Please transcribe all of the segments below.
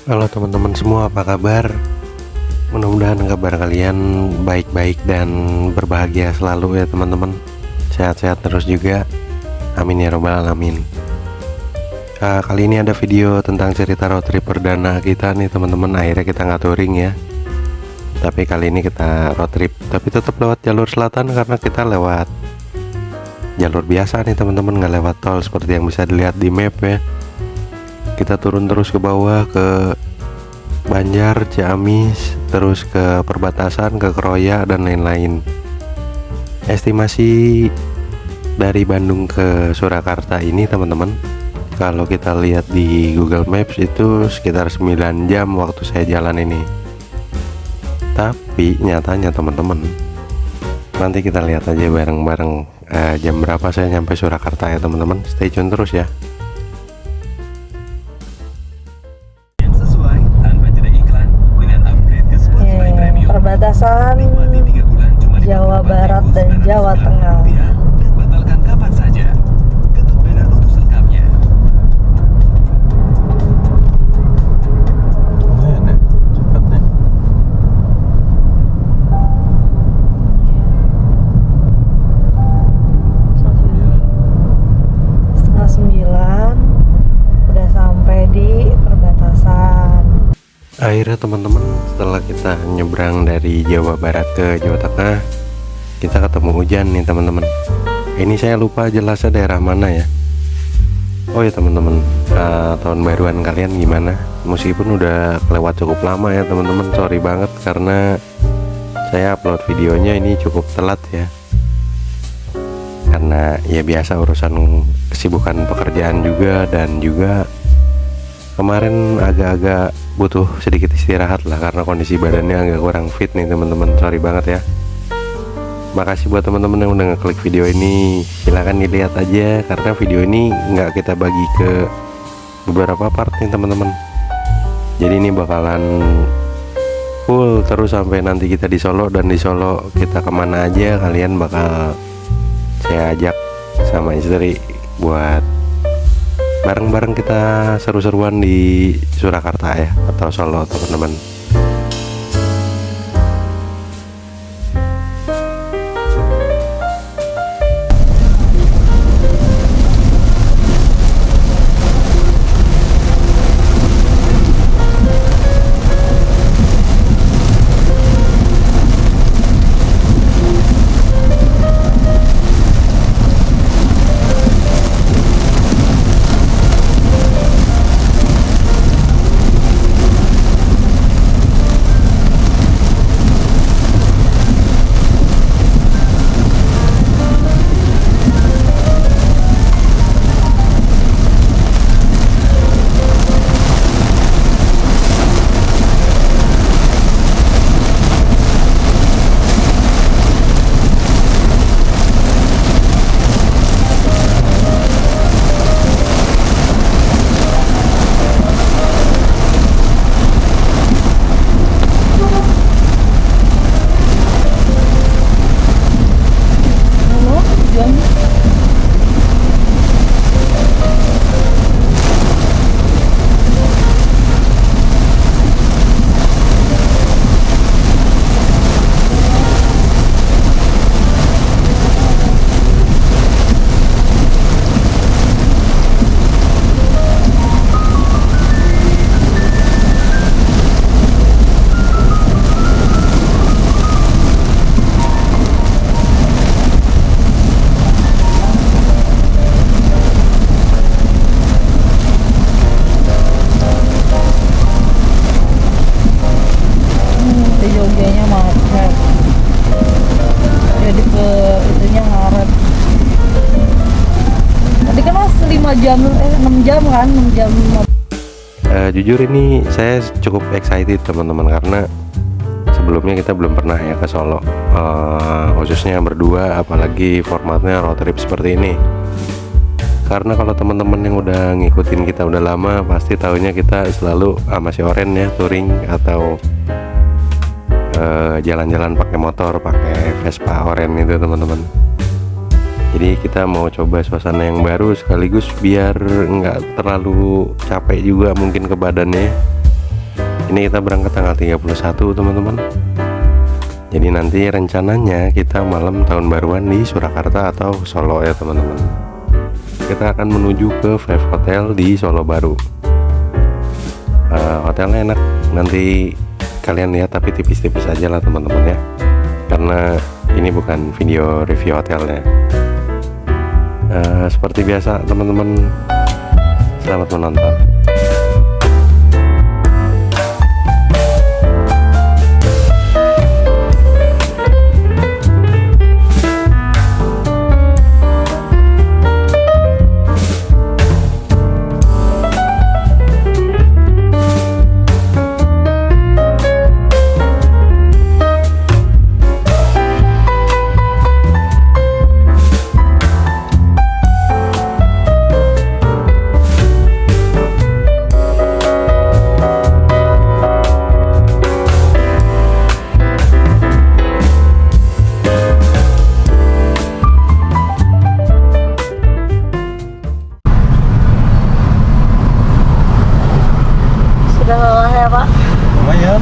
Halo teman-teman semua, apa kabar? Mudah-mudahan kabar kalian baik-baik dan berbahagia selalu ya teman-teman. Sehat-sehat terus juga. Amin ya robbal alamin. Kali ini ada video tentang cerita road trip perdana kita nih teman-teman. Akhirnya kita nggak touring ya, tapi kali ini kita road trip, tapi tetap lewat jalur selatan karena kita lewat jalur biasa nih teman-teman, nggak lewat tol seperti yang bisa dilihat di map ya. Kita turun terus ke bawah ke Banjar, Ciamis, terus ke perbatasan, ke Kroya dan lain-lain. Estimasi dari Bandung ke Surakarta ini teman-teman, kalau kita lihat di Google Maps itu sekitar 9 jam waktu saya jalan ini. Tapi nyatanya teman-teman, nanti kita lihat aja bareng-bareng jam berapa saya nyampe Surakarta ya teman-teman. Stay tune terus ya. Perbatasan Jawa Barat dan Jawa Tengah. Batalkan kapan saja. Ketuk banner untuk selengkapnya. Mana? Cepatnya. Setengah 9 udah sampai di perbatasan. Akhirnya teman-teman, setelah kita nyebrang dari Jawa Barat ke Jawa Tengah, kita ketemu hujan nih teman-teman. Ini saya lupa jelasnya daerah mana ya. Oh ya teman-teman, tahun baruan kalian gimana? Meskipun udah kelewat cukup lama ya teman-teman, sorry banget karena saya upload videonya ini cukup telat ya. Karena ya biasa urusan kesibukan pekerjaan juga, dan juga kemarin agak-agak butuh sedikit istirahat lah karena kondisi badannya agak kurang fit nih teman-teman, sorry banget ya. Makasih buat teman-teman yang udah ngeklik video ini, silahkan dilihat aja karena video ini nggak kita bagi ke beberapa part nih teman-teman. Jadi ini bakalan full terus sampai nanti kita di Solo, dan di Solo kita kemana aja kalian bakal saya ajak sama istri buat bareng-bareng kita seru-seruan di Surakarta ya, atau Solo teman-teman. Jam 6 jam kan, 6 jam. Jujur ini saya cukup excited teman-teman karena sebelumnya kita belum pernah ya ke Solo, khususnya berdua, apalagi formatnya road trip seperti ini. Karena kalau teman-teman yang udah ngikutin kita udah lama pasti tahunya kita selalu sama si Oren ya touring atau jalan-jalan pakai motor, pakai Vespa Oren itu teman-teman. Jadi kita mau coba suasana yang baru sekaligus biar nggak terlalu capek juga mungkin ke badannya. Ini kita berangkat tanggal 31 teman-teman. Jadi nanti rencananya kita malam tahun baruan di Surakarta atau Solo ya teman-teman. Kita akan menuju ke Five Hotel di Solo Baru. Hotelnya enak, nanti kalian lihat tapi tipis-tipis aja lah teman-teman ya, karena ini bukan video review hotelnya. Seperti biasa teman-teman, selamat menonton. Sudah lelah ya Pak? Lumayan.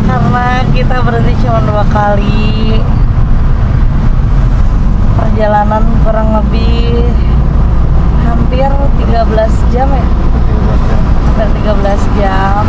Karena kita berhenti cuma 2 kali. Perjalanan kurang lebih hampir 13 jam ya? Hampir 13 jam.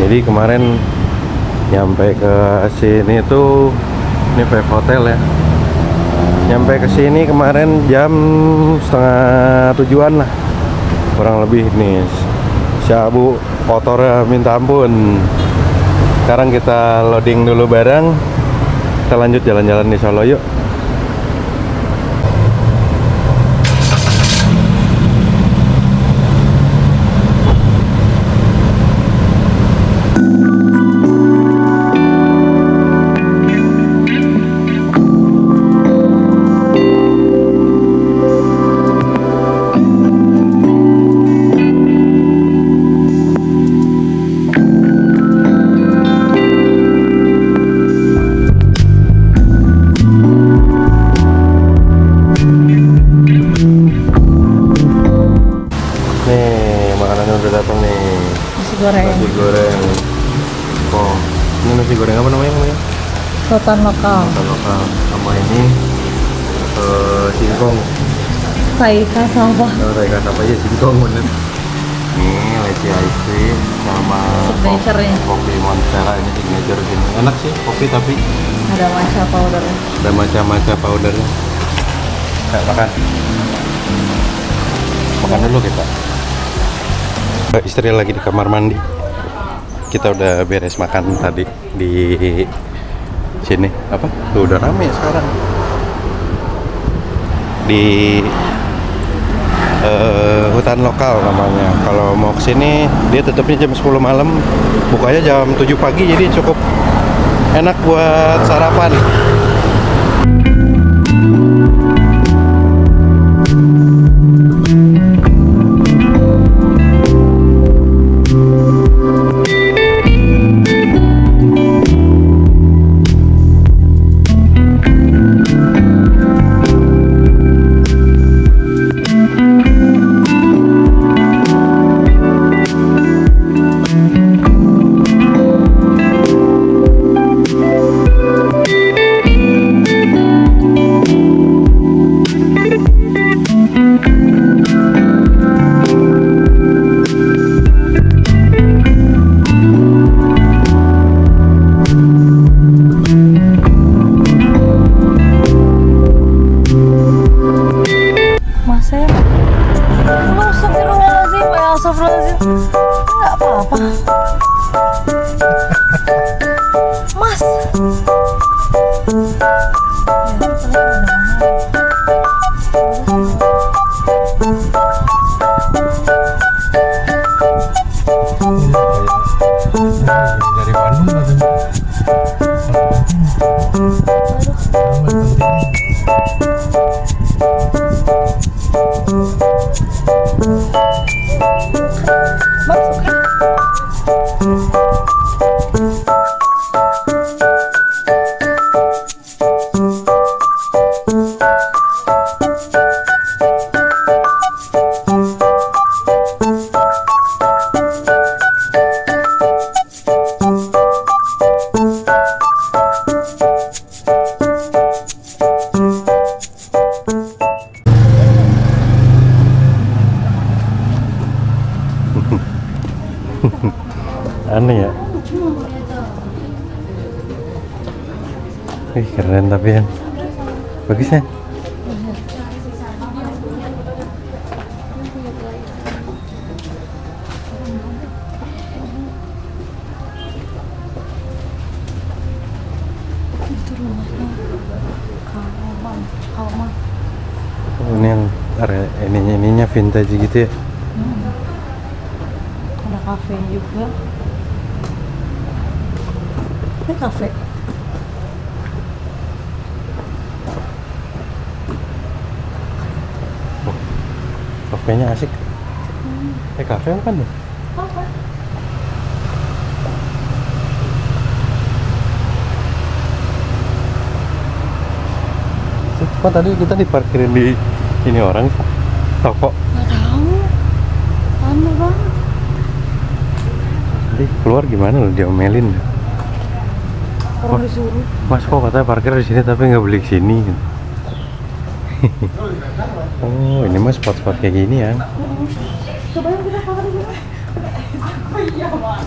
Jadi kemarin nyampe ke sini tuh, ini Five Hotel ya. Nyampe ke sini kemarin jam 6:30-an lah, kurang lebih nih. Si Abu kotornya minta ampun. Sekarang kita loading dulu barang, kita lanjut jalan-jalan di Solo yuk. Nasi goreng. Oh, ini nasi goreng apa namanya? Soto lokal. Soto lokal. Sama ini singkong. Taika sambal. Taika apa aja singkong bener. Ini leci ice cream sama Signature-nya. kopi Monstera, ini signature sini. Enak sih kopi tapi Ada matcha powder. ada macam-macam powdernya. Kayak makan. Makan dulu kita. Istri lagi di kamar mandi. Kita udah beres makan tadi di sini. Apa? Tuh udah rame sekarang. Di hutan lokal namanya. Kalau mau kesini dia tutupnya jam 10 malam, bukanya jam 7 pagi, jadi cukup enak buat sarapan. Mas. Ya, Aneh ya. Wih, keren tapi ya. Bagus ya. Itu rumahnya Kalma. Oh, ini yang ininya vintage gitu ya. Ada kafe juga. Ini kafe. Kafenya asik. Kafe apa nih? Apa? Kok tadi kita diparkirin di ini orang toko. Nggak tahu. Aneh banget. Jadi keluar gimana loh, diomelin. Orang disuruh. Mas kok katanya parkir di sini tapi nggak beli ke sini. Oh, ini mah spot-spot kayak gini ya. Coba yang kita pakai dulu. Oh iya, Mak.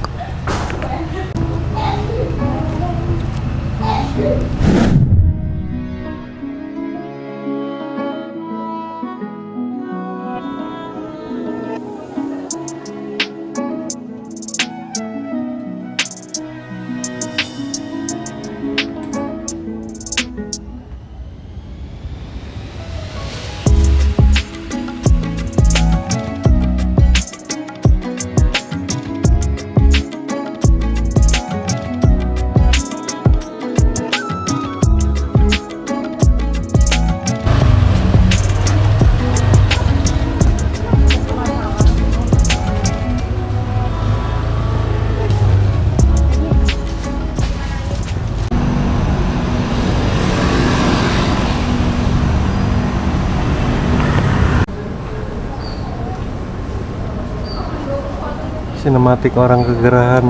Sinematik orang kegerahan.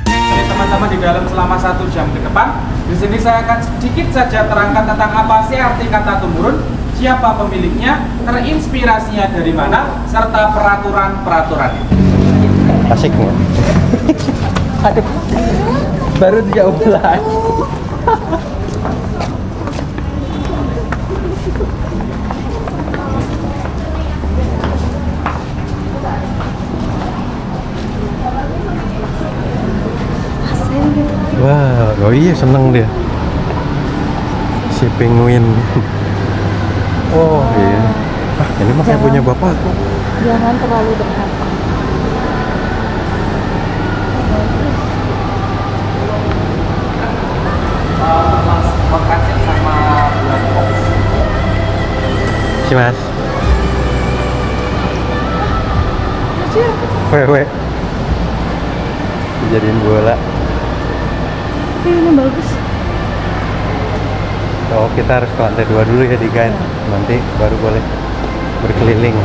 Jadi teman-teman di dalam selama 1 jam ke depan, di sini saya akan sedikit saja terangkan tentang apa sih arti kata tumurun, siapa pemiliknya, terinspirasinya dari mana, serta peraturan-peraturannya. Asik nggak? Aduh, baru dijawab lah. Wah, oh iya seneng dia. Si penguin. Oh iya. Ah, ini mah kayak punya bapakku. Jangan terlalu dekat. Lokasi sama bulan box. Si Mas. Wewe. Dijadiin bola. Ini bagus. Oh, kita harus ke lantai 2 dulu ya di guide. Nanti baru boleh berkeliling.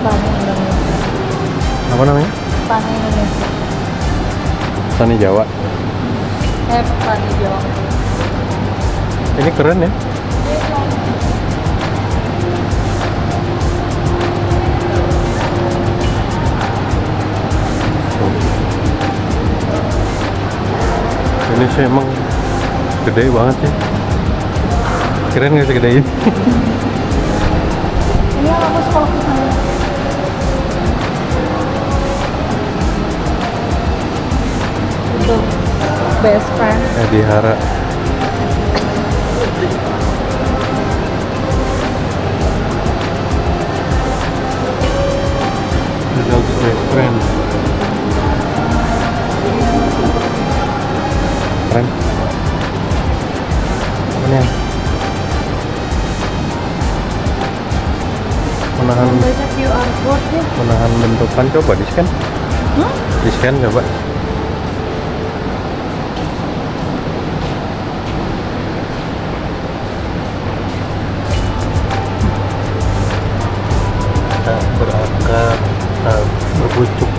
Tanah Indonesia. Apa namanya? Tanah Indonesia. Petani Jawa. Petani Jawa. Ini keren ya. Ini sih emang gede banget sih. Keren nggak segede ini? Ini yang aku sekolah ke sana. Itu best friend. Edi Hara. The dog's best friend. Keren. Ini ya. Menahan Banyak QR code ya. menahan bentukan, coba di scan. Di scan coba. Tak berakar, tak berbucuk.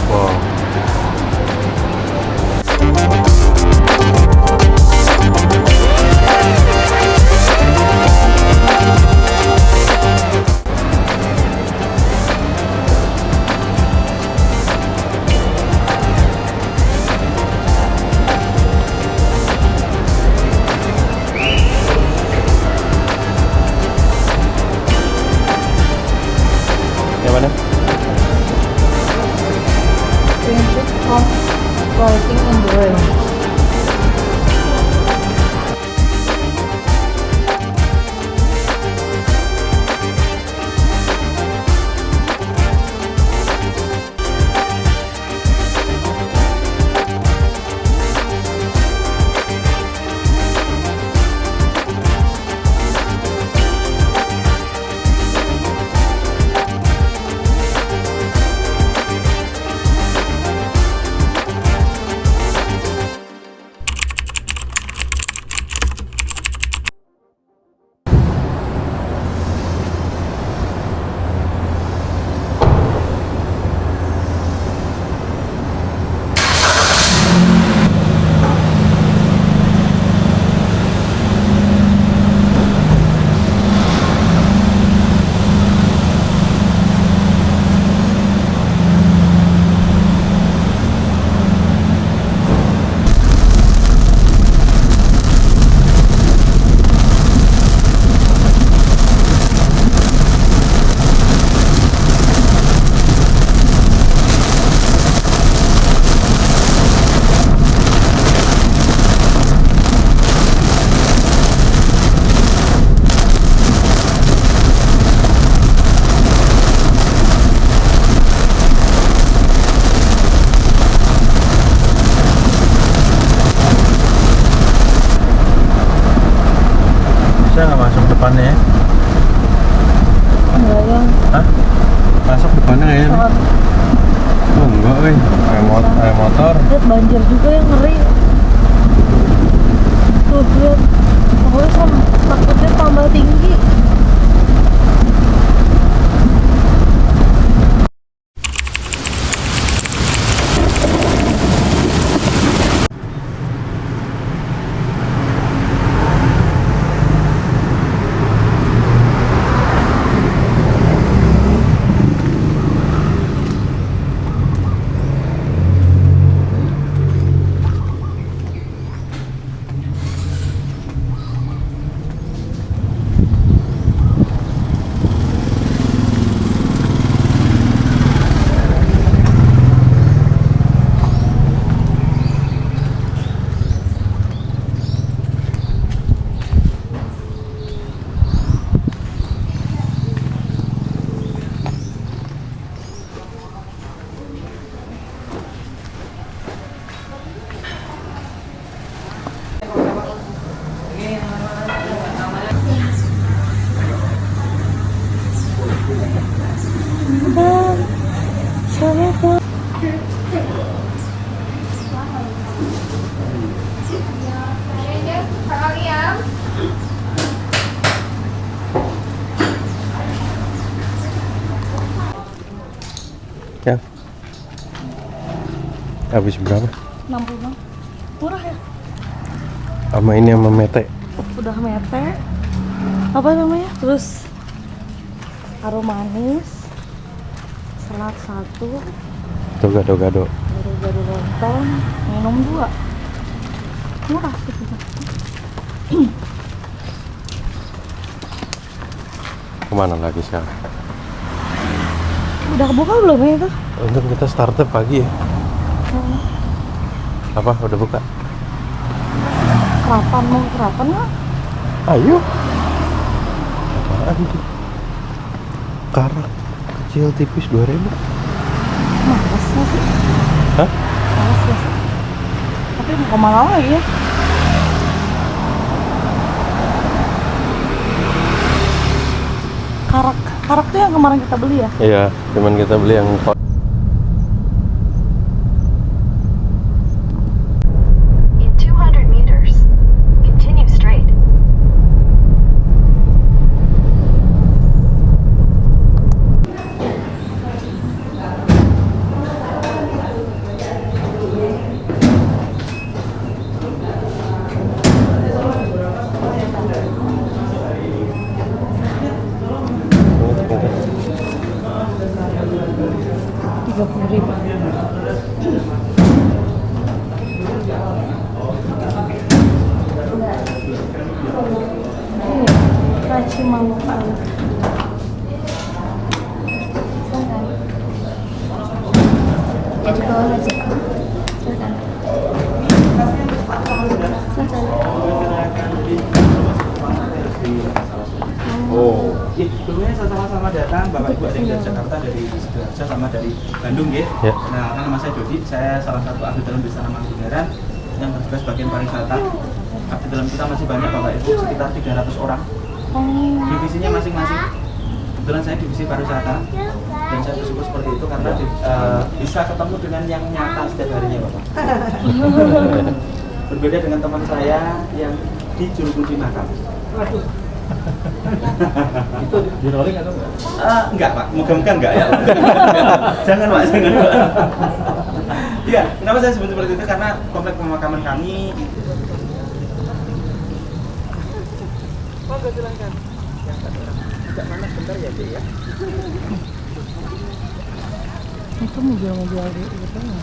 Wow. Yang mana? Printed from floating in the rain. Habis berapa? 60. Murah ya? Sama ini sama mete. Udah mete. Apa namanya? Terus aroma manis. Salad 1. Tuh gado-gado. Gado-gado lontong. Minum 2. Murah sih juga. Kemana lagi sekarang? Udah kebuka belum ya itu? Untung kita starter pagi ya. Apa udah buka? Kerapan, mau kerapan nggak? Ayo. Apaan tuh? Karak kecil tipis 2.000. Males nggak sih? Hah? Males nggak sih? Tapi mau kemana lagi ya? Karak tuh yang kemarin kita beli ya? Iya, cuman kita beli yang In 200 meters, continue straight. Raci Maluka. Ya di bawah aja. Silakan. Oh, iya, sebelumnya sama-sama datang Bapak Ibu ada yang dari Jakarta, dari Sidoarjo sama dari Bandung ya. Ya. Nah, nama saya Dodi, saya salah satu abdi dalam Desa Mangkunegaran yang bertugas bagian pariwisata. Abdi dalam kita masih banyak Bapak Ibu, sekitar 300 orang. Divisinya masing-masing. Kebetulan saya divisi pariwisata dan saya bersyukur seperti itu karena bisa ketemu dengan yang nyata setiap harinya Bapak. Berbeda dengan teman saya yang di juru kunci makam. Itu di rolling atau enggak? Enggak Pak, moga-moga enggak ya. Jangan Pak, jangan Pak. Iya, kenapa saya sebut seperti itu? Karena komplek pemakaman kami. Silakan. Agak panas bentar ya, Dek ya. Itu mobil-mobil gitu ya?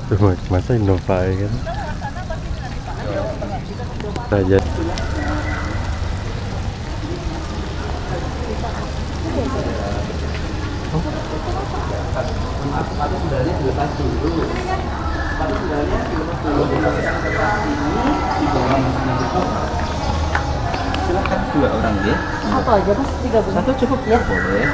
Tuh, masa Innova ya kan? Saja. Sepatu sendalnya dilepas dulu. Sepatu sendalnya dilepas dulu. Ini di bawah masing-masing itu. Silakan 2 orang ya. Satu aja mas, 3 bulan. Satu cukup ya, boleh.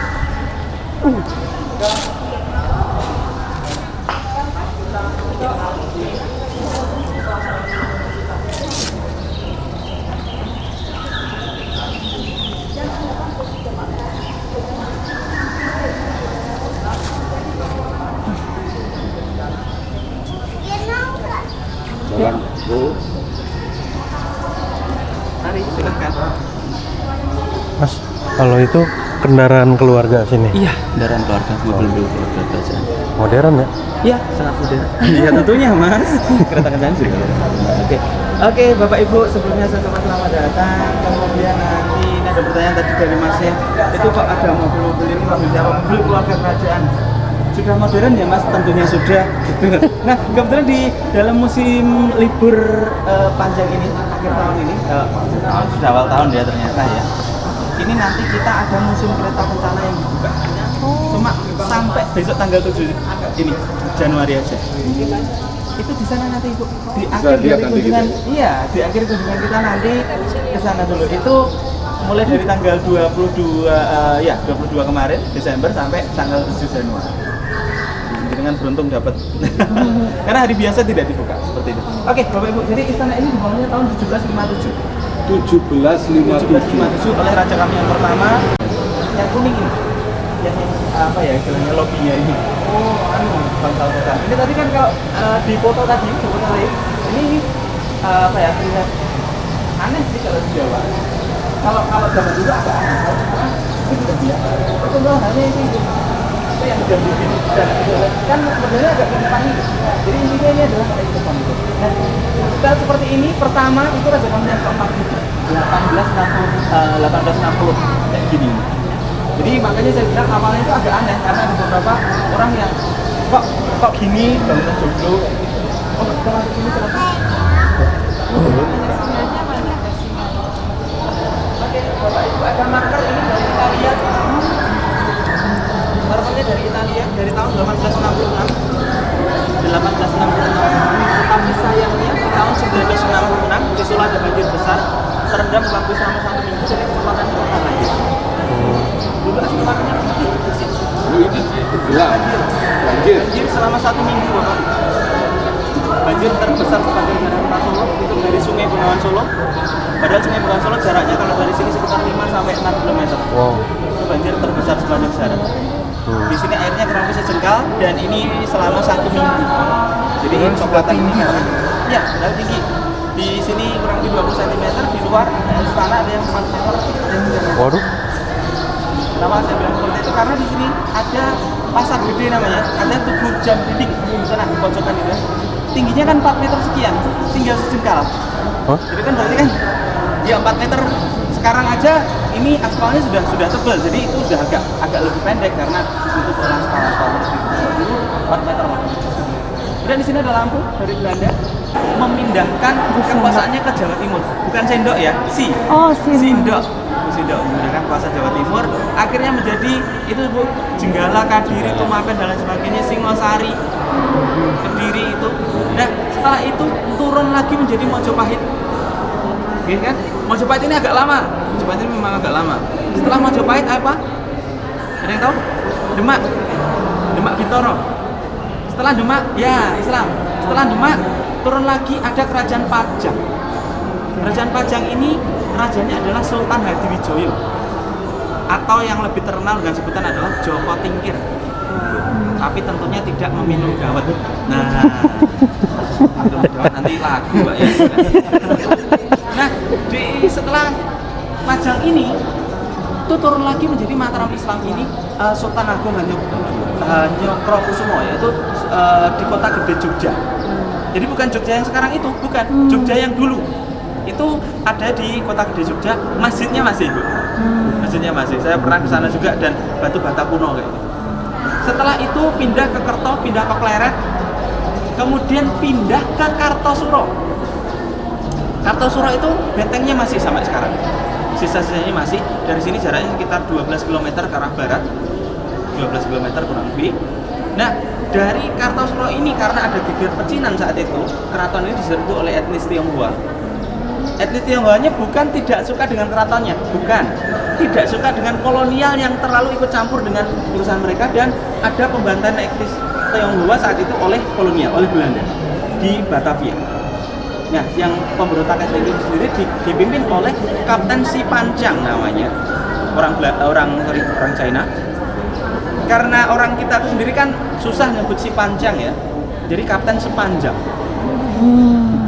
Jalan, Bu. Mari, silakan. Mas, kalau itu kendaraan keluarga sini. Iya, kendaraan keluarga, mobil keluarga kerajaan. Modern ya? Iya, sangat mudah. Iya tentunya Mas. Kereta kencana juga. Oke, Bapak Ibu, sebelumnya saya ucapkan selamat datang. Kemudian nanti ini ada pertanyaan tadi dari Mas ya. Itu kok ada mobil-mobil ini mobil siapa? Mobil keluarga kerajaan. Sudah modern ya Mas? Tentunya sudah. Gitu. Nah, kebetulan di dalam musim libur panjang ini, akhir tahun ini, sudah awal tahun ya ternyata ya. Ini nanti kita ada musim kereta kencana yang dibuka. Cuma sampai besok tanggal 7 ini Januari aja. Itu di sana nanti Ibu. Di akhir dari kunjungan, iya, di akhir kunjungan kita nanti ke sana dulu. Itu mulai dari tanggal 22 kemarin Desember sampai tanggal 7 Januari. Dengan beruntung dapat. Karena hari biasa tidak dibuka seperti itu. Oke, Bapak Ibu. Jadi istana ini dibangunnya tahun 1757. 1757 oleh raja kami yang pertama, yang kuning ini, yang apa ya istilahnya lobinya ini. Oh, bangsal kota. Ini tadi kan kalau di foto tadi, di foto lain, ini apa ya? Aneh sih kalau di Jawa. Kalau zaman dulu agak aneh, karena itu sudah biasa. Contoh halnya ini, yang jam di sini kan sebenarnya agak kehidupan itu. Jadi intinya ini adalah kehidupan itu. Nah, setelah seperti ini pertama itu Raja Palu yang keempat itu 1860 kayak gini. Jadi makanya saya bilang awalnya itu agak aneh karena ada beberapa orang yang kok gini bangunan joglo kayak gitu. Oh, kita masuk sini silakan. Oke, Bapak Ibu ada marker ini dari Italia. Markernya dari Italia dari tahun 1866. Tapi sayangnya di tahun 1966 di Solo ada banjir besar, terendam lampu selama 1 minggu jadi kesempatan kita banjir. Dulu kesempatannya putih. Banjir selama 1 minggu, Bapak. Banjir terbesar sepanjang jalan Kota Solo itu dari Sungai Bengawan Solo. Padahal Sungai Bengawan Solo jaraknya kalau dari sini sekitar 5 sampai 6 km. Wow. Itu banjir terbesar sepanjang jalan. Di sini airnya kurang lebih sejengkal dan ini selama 1 minggu. Jadi coklatan ini karena ya tinggi. Di sini kurang lebih 20 cm, di luar istana ada yang 4 meter. Waduh. Kenapa saya bilang seperti itu? Karena di sini ada pasar gede namanya, ada Tugu Jam Dinding di sana di pojokan itu. Tingginya kan 4 meter sekian, tinggal sejengkal. Hah? Jadi kan berarti kan ya 4 meter sekarang aja ini aspalnya sudah tebal, jadi itu udah agak lebih pendek karena itu aspal dulu 4 meter. Dan di sini ada lampu dari Belanda memindahkan kekuasaannya ke Jawa Timur, bukan sendok ya, sindok memindahkan kuasa Jawa Timur, akhirnya menjadi itu Bu, Jenggala, Kadiri, Tumapen dan lain sebagainya, Singosari, Kediri itu. Nah setelah itu turun lagi menjadi Mojopahit. Oke kan? Mojopahit ini agak lama. Mojopahit ini memang agak lama. Setelah Mojopahit apa? Ada yang tahu? Demak Bintoro. Setelah Demak, ya Islam. Setelah Demak, turun lagi ada Kerajaan Pajang. Kerajaan Pajang ini rajanya adalah Sultan Hadiwijoyo, atau yang lebih terkenal dengan sebutan adalah Joko Tingkir. Tapi tentunya tidak meminum dawet. Nah, nanti lagu Mbak ya. Nah, setelah Pajang ini itu turun lagi menjadi Mataram Islam ini Sultan Agung Hanyokrokusumo, yaitu di kota gede Jogja. Jadi bukan Jogja yang sekarang itu, bukan Jogja yang dulu. Itu ada di kota gede Jogja, masjidnya masih Bu. Masjidnya masih. Saya pernah ke sana juga dan batu bata kuno kayak gitu. Setelah itu pindah ke Kerto, pindah ke Pleret, kemudian pindah ke Kartosuro. Kartosuro itu bentengnya masih sampai sekarang. Sisa-sisanya masih. Dari sini jaraknya sekitar 12 km ke arah barat. 12 km kurang lebih. Nah, dari Kartosuro ini karena ada geger pecinan saat itu, keraton ini diserbu oleh etnis Tionghoa. Etnis Tionghoanya bukan tidak suka dengan keratonnya, bukan. Tidak suka dengan kolonial yang terlalu ikut campur dengan urusan mereka, dan ada pembantaian etnis Tionghoa saat itu oleh kolonial, oleh Belanda di Batavia. Nah, yang pemberontakan itu sendiri dipimpin oleh Kapten Si Pancang namanya, orang China. Karena orang kita itu sendiri kan susah nyebut Si Pancang ya, jadi Kapten Sepanjang.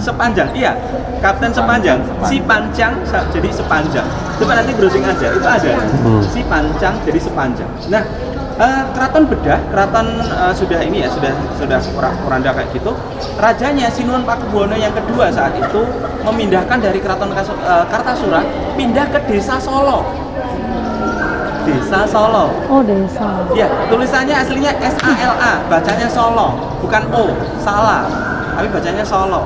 Sepanjang, iya, Kapten Sepanjang. Si Pancang jadi Sepanjang. Coba nanti browsing aja, itu ada. Si Pancang jadi Sepanjang. Nah, keraton bedah, keraton sudah ini ya, sudah poranda kayak gitu. Rajanya Sinuhun Pakubuwono yang kedua saat itu memindahkan dari keraton Kartasura pindah ke desa Solo. Desa Solo. Oh, desa. Ya, tulisannya aslinya SALA, bacanya Solo, bukan O, salah. Tapi bacanya Solo.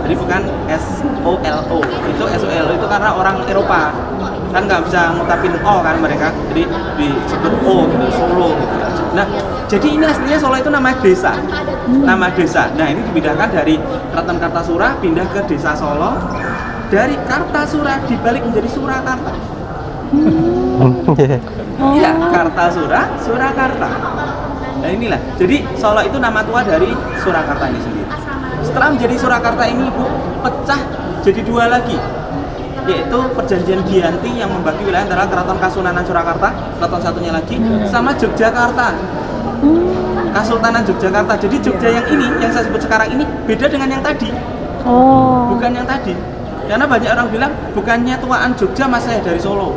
Jadi bukan SOLO. Itu SOLO itu karena orang Eropa. Kan nggak bisa ngutapin O kan mereka. Jadi disebut O gitu, Solo gitu. Nah, jadi ini aslinya Solo itu nama desa. Nama desa. Nah, ini dipindahkan dari Keraton Kartasura pindah ke desa Solo. Dari Kartasura dibalik menjadi Surakarta. Iya, Kartasura, Surakarta. Nah inilah, jadi Solo itu nama tua dari Surakarta ini sendiri. Setelah menjadi Surakarta ini Bu, pecah jadi dua lagi, yaitu Perjanjian Giyanti yang membagi wilayah antara Keraton Kasunanan Surakarta, keraton satunya lagi, sama Yogyakarta, Kasultanan Yogyakarta. Jadi Jogja yang ini, yang saya sebut sekarang ini beda dengan yang tadi. Bukan yang tadi. Karena banyak orang bilang bukannya tuaan Jogja mas saya dari Solo.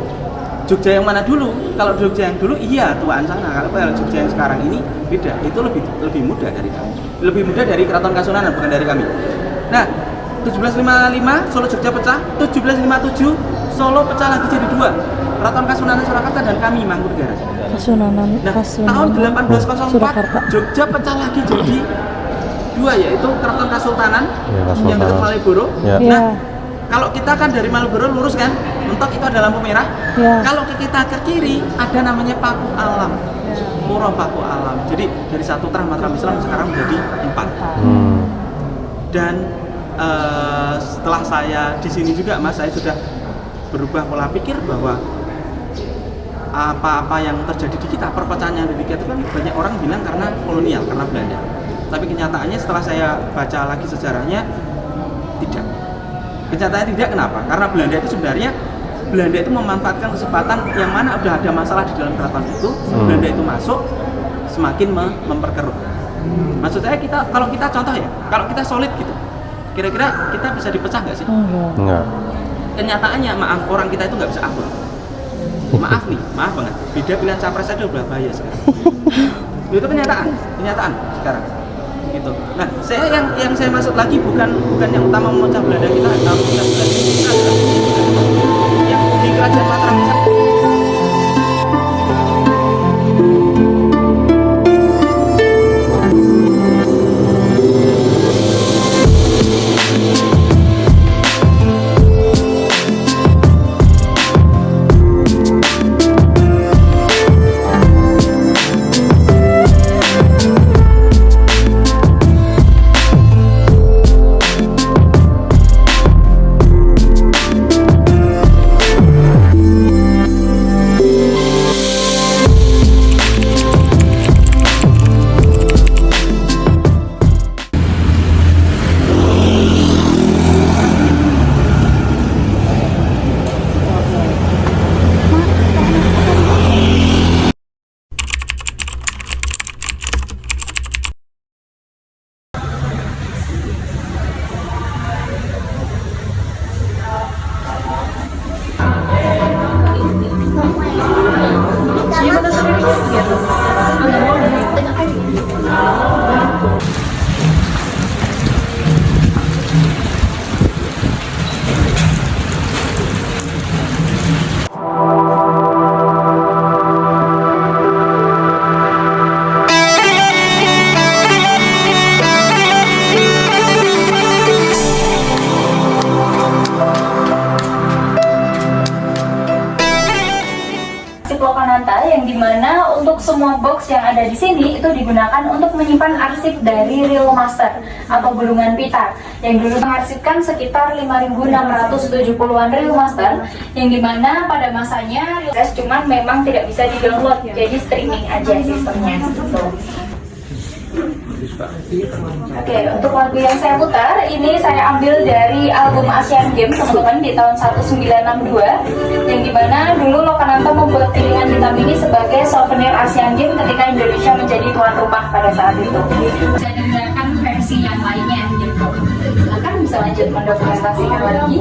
Jogja yang mana dulu? Kalau Jogja yang dulu iya tuaan sana. Kalau Jogja yang sekarang ini beda. Itu lebih muda dari kami. Lebih muda dari Keraton Kasunanan, bukan dari kami. Nah, 1755 Solo Jogja pecah, 1757 Solo pecah lagi jadi dua. Keraton Kasunanan Surakarta dan kami Mangkunegaran. Kasunanan. Nah, tahun 1804 Jogja pecah lagi jadi dua, yaitu Keraton Kasultanan yang dekat Malioboro. Ya. Nah, kalau kita kan dari Malioboro lurus kan, mentok itu ada lampu merah. Ya. Kalau kita ke kiri ada namanya Paku Alam, Murah Paku Alam. Jadi dari satu terah Mataram Islam sekarang menjadi 4. Dan setelah saya di sini juga, Mas, saya sudah berubah pola pikir bahwa apa-apa yang terjadi di kita, perpecahan yang ada di kita itu kan banyak orang bilang karena kolonial, karena Belanda. Tapi kenyataannya setelah saya baca lagi sejarahnya, tidak. Kenyataannya tidak, kenapa? Karena Belanda itu memanfaatkan kesempatan yang mana udah ada masalah di dalam keraton itu, Belanda itu masuk, semakin memperkeruh. Maksud saya kalau kita contoh ya, kalau kita solid gitu, kira-kira kita bisa dipecah nggak sih? Enggak. Kenyataannya, maaf, orang kita itu nggak bisa akur. Maaf banget. Beda pilihan capres aja udah bahaya sekarang. Itu kenyataan sekarang. Gitu. Nah, saya yang saya maksud lagi bukan yang utama memecah Belanda kita, atau memecah Belanda kita adalah yang di Kerajaan Mataram. Lokananta, yang dimana untuk semua box yang ada di sini itu digunakan untuk menyimpan arsip dari Real Master atau gulungan pita yang dulu mengarsipkan sekitar 5.670-an Real Master, yang dimana pada masanya cuman memang tidak bisa di-download, jadi streaming aja sistemnya gitu. Oke, untuk lagu yang saya putar ini saya ambil dari album Asian Games teman-teman di tahun 1962, yang dimana dulu Lokananta membuat pilihan hitam ini sebagai souvenir Asian Games ketika Indonesia menjadi tuan rumah pada saat itu. Bisa digunakan versi yang lainnya gitu. Silakan bisa lanjut mendokumentasikan lagi.